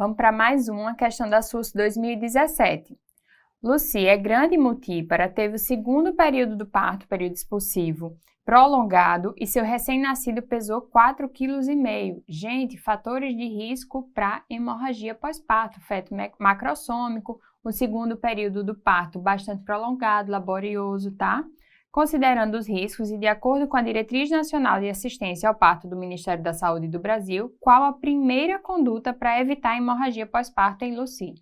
Vamos para mais uma questão da SUS 2017. Lucy é grande e multípara, teve o segundo período do parto, período expulsivo, prolongado e seu recém-nascido pesou 4,5 kg. Gente, fatores de risco para hemorragia pós-parto, feto macrossômico, o segundo período do parto bastante prolongado, laborioso, tá? Considerando os riscos e de acordo com a Diretriz Nacional de Assistência ao Parto do Ministério da Saúde do Brasil, qual a primeira conduta para evitar a hemorragia pós-parto em Lucy?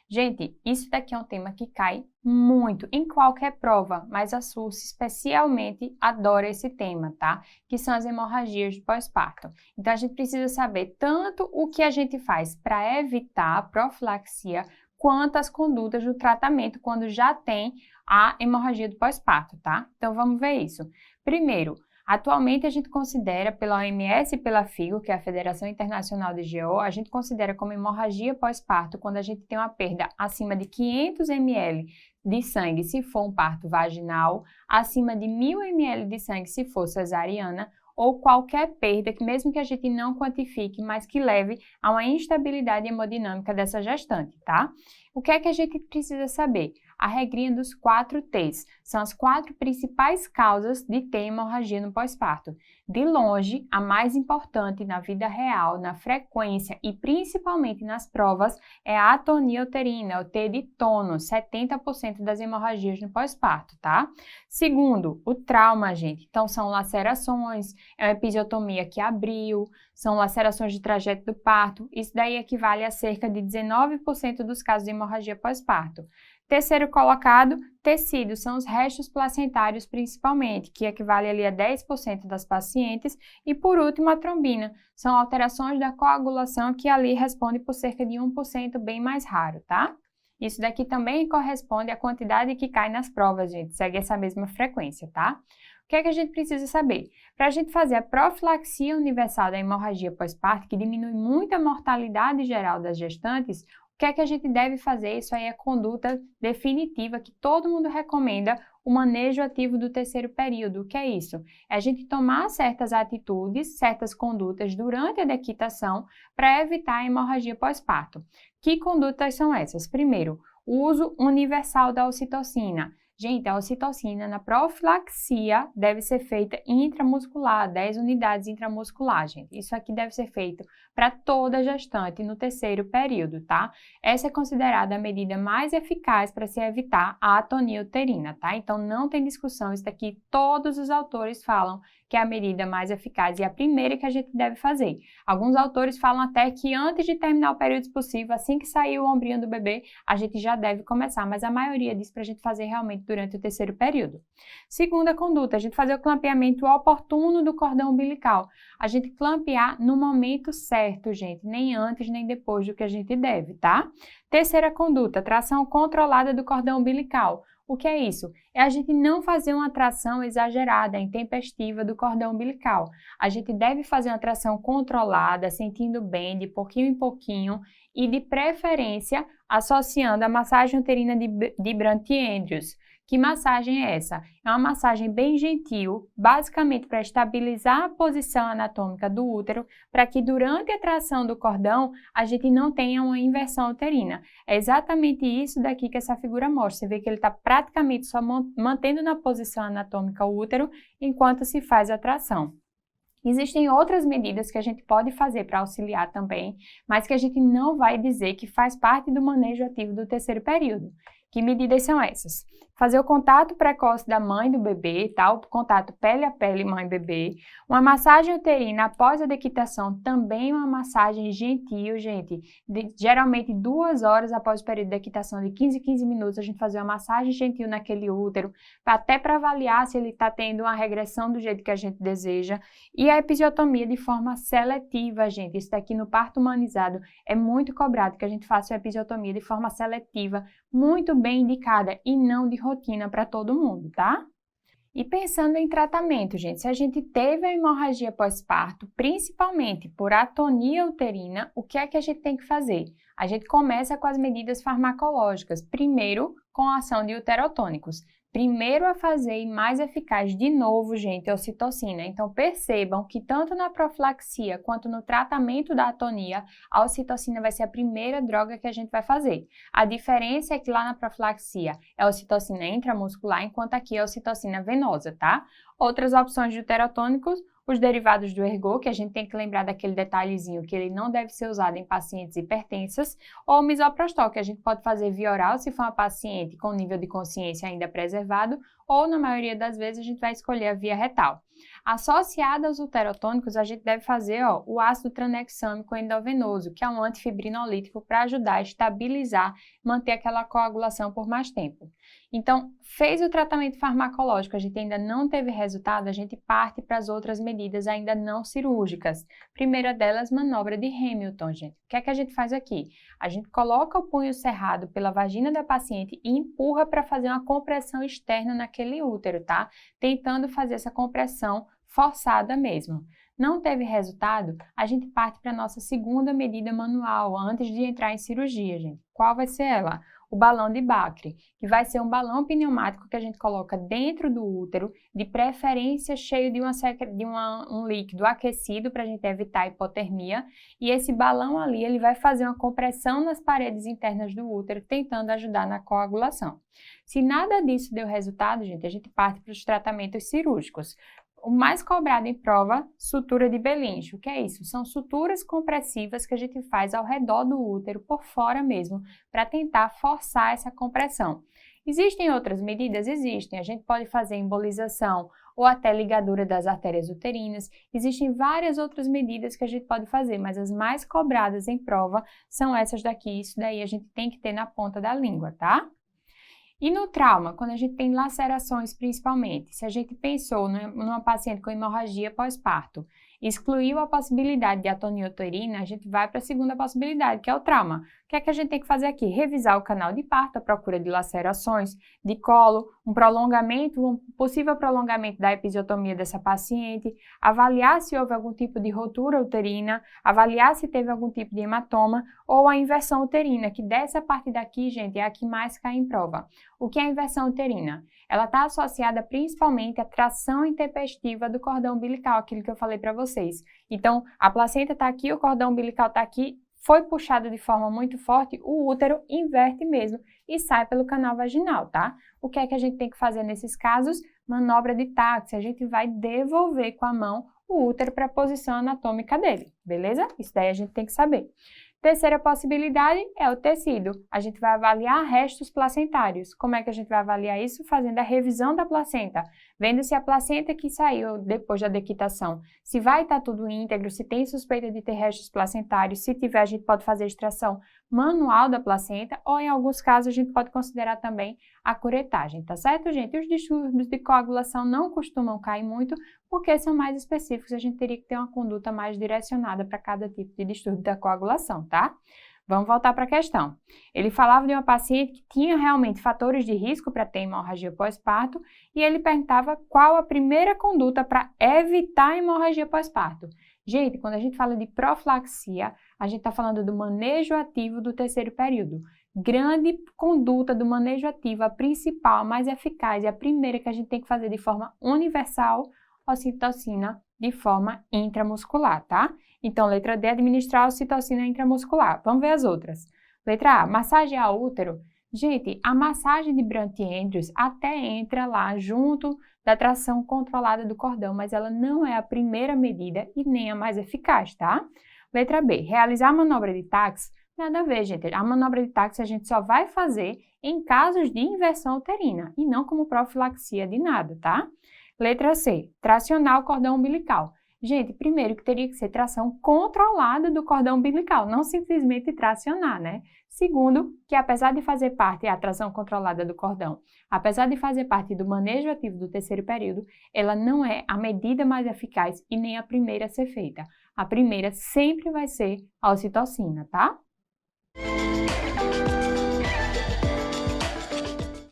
Gente, isso daqui é um tema que cai muito em qualquer prova, mas a SUS especialmente adora esse tema, tá? Que são as hemorragias de pós-parto. Então, a gente precisa saber tanto o que a gente faz para evitar a profilaxia, quanto as condutas do tratamento quando já tem a hemorragia do pós-parto, tá? Então, vamos ver isso. Primeiro, atualmente a gente considera pela OMS e pela FIGO, que é a Federação Internacional de GO, a gente considera como hemorragia pós-parto quando a gente tem uma perda acima de 500 ml de sangue se for um parto vaginal, acima de 1.000 ml de sangue se for cesariana, ou qualquer perda que mesmo que a gente não quantifique, mas que leve a uma instabilidade hemodinâmica dessa gestante, tá? O que é que a gente precisa saber? A regrinha dos 4 T's. São as 4 principais causas de ter hemorragia no pós-parto. De longe, a mais importante na vida real, na frequência e principalmente nas provas é a atonia uterina, o T de tono, 70% das hemorragias no pós-parto, tá? Segundo, o trauma, gente. Então, são lacerações, é uma episiotomia que abriu, são lacerações de trajeto do parto. Isso daí equivale a cerca de 19% dos casos de hemorragia pós-parto. Terceiro colocado, tecidos, são os restos placentários principalmente, que equivale ali a 10% das pacientes. E por último, a trombina, são alterações da coagulação que ali responde por cerca de 1%, bem mais raro, tá? Isso daqui também corresponde à quantidade que cai nas provas, gente, segue essa mesma frequência, tá? O que é que a gente precisa saber? Para a gente fazer a profilaxia universal da hemorragia pós-parto, que diminui muito a mortalidade geral das gestantes, o que é que a gente deve fazer? Isso aí é a conduta definitiva que todo mundo recomenda, o manejo ativo do terceiro período. O que é isso? É a gente tomar certas atitudes, certas condutas durante a dequitação para evitar a hemorragia pós-parto. Que condutas são essas? Primeiro, o uso universal da ocitocina. Gente, a ocitocina na profilaxia deve ser feita intramuscular, 10 unidades intramuscular, gente. Isso aqui deve ser feito para toda gestante no terceiro período, tá? Essa é considerada a medida mais eficaz para se evitar a atonia uterina, tá? Então, não tem discussão, isso daqui todos os autores falam que é a medida mais eficaz e a primeira que a gente deve fazer. Alguns autores falam até que antes de terminar o período expulsivo, assim que sair o ombrinho do bebê, a gente já deve começar, mas a maioria diz para a gente fazer realmente durante o terceiro período. Segunda conduta, a gente fazer o clampeamento oportuno do cordão umbilical. A gente clampear no momento certo, gente, nem antes nem depois do que a gente deve, tá? Terceira conduta, tração controlada do cordão umbilical. O que é isso? É a gente não fazer uma tração exagerada, intempestiva do cordão umbilical. A gente deve fazer uma tração controlada, sentindo bem, de pouquinho em pouquinho e de preferência associando a massagem uterina de Brandt-Andrews. Que massagem é essa? É uma massagem bem gentil, basicamente para estabilizar a posição anatômica do útero, para que durante a tração do cordão a gente não tenha uma inversão uterina. É exatamente isso daqui que essa figura mostra. Você vê que ele está praticamente só mantendo na posição anatômica o útero enquanto se faz a tração. Existem outras medidas que a gente pode fazer para auxiliar também, mas que a gente não vai dizer que faz parte do manejo ativo do terceiro período. Que medidas são essas? Fazer o contato precoce da mãe e do bebê, tá? O contato pele a pele mãe-bebê. Uma massagem uterina após a dequitação, também uma massagem gentil, gente. Geralmente 2 horas após o período de dequitação, de 15 em 15 minutos, a gente fazer uma massagem gentil naquele útero, até para avaliar se ele está tendo uma regressão do jeito que a gente deseja. E a episiotomia de forma seletiva, gente. Isso daqui no parto humanizado é muito cobrado, que a gente faça a episiotomia de forma seletiva, muito bem indicada e não de rotina para todo mundo, tá? E pensando em tratamento, gente, se a gente teve a hemorragia pós-parto, principalmente por atonia uterina, o que é que a gente tem que fazer? A gente começa com as medidas farmacológicas, primeiro com a ação de uterotônicos. primeiro a fazer e mais eficaz de novo, gente, é a ocitocina. Então, percebam que tanto na profilaxia quanto no tratamento da atonia, a ocitocina vai ser a primeira droga que a gente vai fazer. A diferença é que lá na profilaxia é a ocitocina intramuscular, enquanto aqui é a ocitocina venosa, tá? Outras opções de uterotônicos, os derivados do ergot, que a gente tem que lembrar daquele detalhezinho que ele não deve ser usado em pacientes hipertensas, ou o misoprostol, que a gente pode fazer via oral se for uma paciente com nível de consciência ainda preservado, ou na maioria das vezes a gente vai escolher a via retal. Associada aos uterotônicos, a gente deve fazer o ácido tranexâmico endovenoso, que é um antifibrinolítico para ajudar a estabilizar, manter aquela coagulação por mais tempo. Então, fez o tratamento farmacológico, a gente ainda não teve resultado, a gente parte para as outras medidas ainda não cirúrgicas. Primeira delas, manobra de Hamilton, gente. O que é que a gente faz aqui? A gente coloca o punho cerrado pela vagina da paciente e empurra para fazer uma compressão externa naquele útero, tá? Tentando fazer essa compressão forçada mesmo. Não teve resultado, a gente parte para a nossa segunda medida manual, antes de entrar em cirurgia, gente. Qual vai ser ela? O balão de Bacre, que vai ser um balão pneumático que a gente coloca dentro do útero, de preferência cheio de um líquido aquecido para a gente evitar a hipotermia. E esse balão ali, ele vai fazer uma compressão nas paredes internas do útero, tentando ajudar na coagulação. Se nada disso deu resultado, gente, a gente parte para os tratamentos cirúrgicos. O mais cobrado em prova, sutura de Belinge. O que é isso? São suturas compressivas que a gente faz ao redor do útero, por fora mesmo, para tentar forçar essa compressão. Existem outras medidas? Existem. A gente pode fazer embolização ou até ligadura das artérias uterinas. Existem várias outras medidas que a gente pode fazer, mas as mais cobradas em prova são essas daqui. Isso daí a gente tem que ter na ponta da língua, tá? E no trauma, quando a gente tem lacerações principalmente, se a gente pensou numa paciente com hemorragia pós-parto, excluiu a possibilidade de atonia uterina, a gente vai para a segunda possibilidade, que é o trauma. O que é que a gente tem que fazer aqui? Revisar o canal de parto, a procura de lacerações, de colo, um possível prolongamento da episiotomia dessa paciente, avaliar se houve algum tipo de rotura uterina, avaliar se teve algum tipo de hematoma ou a inversão uterina, que dessa parte daqui, gente, é a que mais cai em prova. O que é a inversão uterina? Ela está associada principalmente à tração intempestiva do cordão umbilical, aquilo que eu falei para vocês. Então, a placenta está aqui, o cordão umbilical está aqui, foi puxado de forma muito forte, o útero inverte mesmo e sai pelo canal vaginal, tá? O que é que a gente tem que fazer nesses casos? Manobra de táxi, a gente vai devolver com a mão o útero para a posição anatômica dele, beleza? Isso daí a gente tem que saber. Terceira possibilidade é o tecido. A gente vai avaliar restos placentários. Como é que a gente vai avaliar isso? Fazendo a revisão da placenta, vendo se a placenta que saiu depois da dequitação, se vai estar tudo íntegro, se tem suspeita de ter restos placentários, se tiver a gente pode fazer a extração manual da placenta ou em alguns casos a gente pode considerar também a curetagem, tá certo, gente? Os distúrbios de coagulação não costumam cair muito porque são mais específicos, a gente teria que ter uma conduta mais direcionada para cada tipo de distúrbio da coagulação, tá? Vamos voltar para a questão. Ele falava de uma paciente que tinha realmente fatores de risco para ter hemorragia pós-parto e ele perguntava qual a primeira conduta para evitar a hemorragia pós-parto. Gente, quando a gente fala de profilaxia, a gente está falando do manejo ativo do terceiro período. Grande conduta do manejo ativo, a principal, a mais eficaz e a primeira que a gente tem que fazer de forma universal, ocitocina de forma intramuscular, tá? Então, letra D, administrar a ocitocina intramuscular. Vamos ver as outras. Letra A, massagear o útero. Gente, a massagem de Brandt-Andrews até entra lá junto da tração controlada do cordão, mas ela não é a primeira medida e nem a mais eficaz, tá? Letra B, realizar a manobra de Tax. Nada a ver, gente. A manobra de Tax a gente só vai fazer em casos de inversão uterina e não como profilaxia de nada, tá? Letra C, tracionar o cordão umbilical. Gente, primeiro que teria que ser tração controlada do cordão umbilical, não simplesmente tracionar, né? Segundo, que apesar de fazer parte da tração controlada do cordão, apesar de fazer parte do manejo ativo do terceiro período, ela não é a medida mais eficaz e nem a primeira a ser feita. A primeira sempre vai ser a ocitocina, tá?